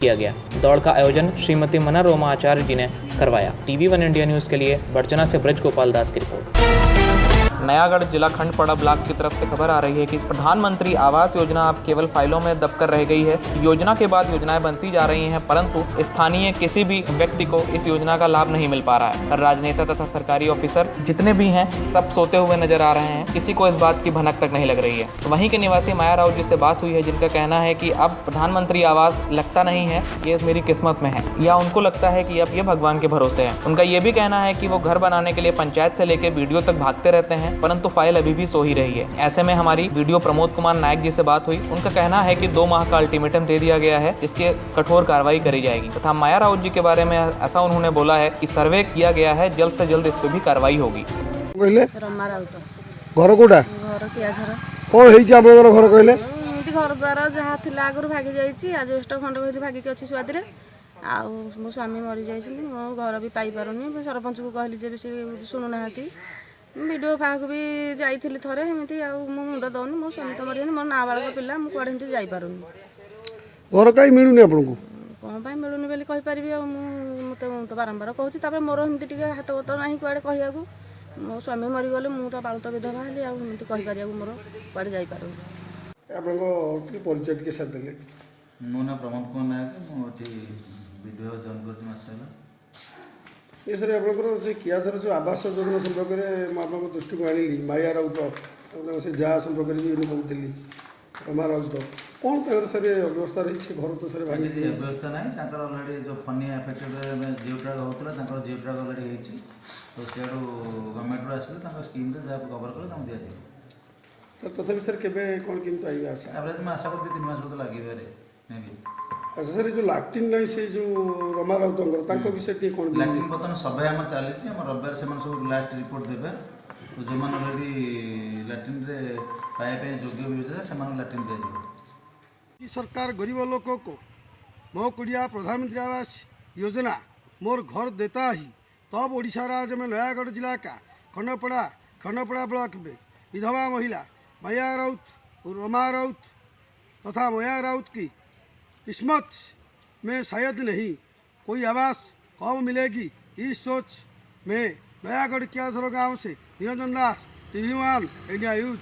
किया गया। दौड़ का आयोजन श्रीमती मनोरमा आचार्य जी ने करवाया। TV1 इंडिया न्यूज़ के लिए बड़चना से ब्रज गोपाल दास की रिपोर्ट। नयागढ़ जिला खंडपड़ा ब्लॉक की तरफ से खबर आ रही है कि प्रधानमंत्री आवास योजना अब केवल फाइलों में दबकर रह गई है। योजना के बाद योजनाएं बनती जा रही हैं, परंतु स्थानीय किसी भी व्यक्ति को इस योजना का लाभ नहीं मिल पा रहा है। राजनेता तथा सरकारी ऑफिसर जितने भी हैं सब सोते हुए नजर आ रहे हैं, किसी को इस बात की भनक तक नहीं लग रही है। तो वहीं के निवासी माया राउत जी से बात हुई है, जिनका कहना है कि अब प्रधानमंत्री आवास लगता नहीं है, ये मेरी किस्मत में है, या उनको लगता है कि अब ये भगवान के भरोसे है। उनका ये भी कहना है कि वो घर बनाने के लिए पंचायत से लेकर वीडियो तक भागते रहते हैं, परंतु फाइल अभी भी सो ही रही है। ऐसे में हमारी वीडियो प्रमोद कुमार नायक जी से बात हुई। उनका कहना है कि 2 माह का अल्टीमेटम दे दिया गया है, इसके कठोर कार्रवाई करी जाएगी। तथा माया राउत जी के बारे में ऐसा उन्होंने बोला है कि सर्वे किया गया है, जल्द से जल्द इस पे भी कार्रवाई होगी। रमा राउत घर कोटा घर कियाझर कौन है घर कहले घर द्वार जहाँ थिला आगु भागी जाइए आजबेस्ट खंड भागिक अच्छी स्वादी आ मो स्वामी मरी जाइए मो घर भी पाइपारूनी सरपंच को कहली जब से शुणुना वीडियो फाक भी जाइली थरे एमती मो मुंड दौनी मो स्वामी तो मरी मोर नाबालक पिला मुझे कड़े एमती जापारूनी घर कहीं मिलूनी आपको कौन पाई मिलूनी बोली कहीपरि मत तो बारंबार कहूँ मोर एमती टे हाथ गोत ना कड़े कहूँ मो स्वामी मरीगले मुझे तो बालत विधवा हेली आमती कहीपर मोर कड़े जापारूनी परिचय टिके साथ देले मो ना प्रमोद कुमार नायक मुझे वीडियो जॉइन कर मास ये सर आपंकर कियाझर जो आवास योजना संपर्क में आप दृष्टि को आनी माया राउत से जहाँ संपर्क में कहती रमा राउत कौन तर सर व्यवस्था रही घर तो सर भाई व्यवस्था ना अलरेडी जो फनिया एफेक्टेड जिओ ट्राक होता जिओ ट्राक अलरेडी होती तो सीआड़ गवर्नमेंट आसिले स्कीम जहाँ कवर कले दि जाए तो तथापि सर केबे कौन किंतु आई आशा एवरेज मैं आशा करती 3 मास तो लगे मे बी। अच्छा सर जो लाट्रिन नहीं से जो रमा राउत विषय कौन लाट्रिन बर्तमान सभा आम चली रविवार से सब लास्ट रिपोर्ट देवे तो जो मैंने अलरेडी लाट्रिन पाइबा योग्य विवेचना से लाट्रिन दिया सरकार गरीब लोगों को मो कुड़िया प्रधानमंत्री आवास योजना मोर घर देता ही तब ओडिशा राज्य में नयागढ़ जिला का खंडपड़ा ब्लॉक में विधवा महिला माया राउत और रमा राउत तथा माया राउत की किस्मत में शायद नहीं कोई आवास कब मिलेगी, इस सोच में नयागढ़ कियाझर गांव से Niranjan Das, TV1 India news.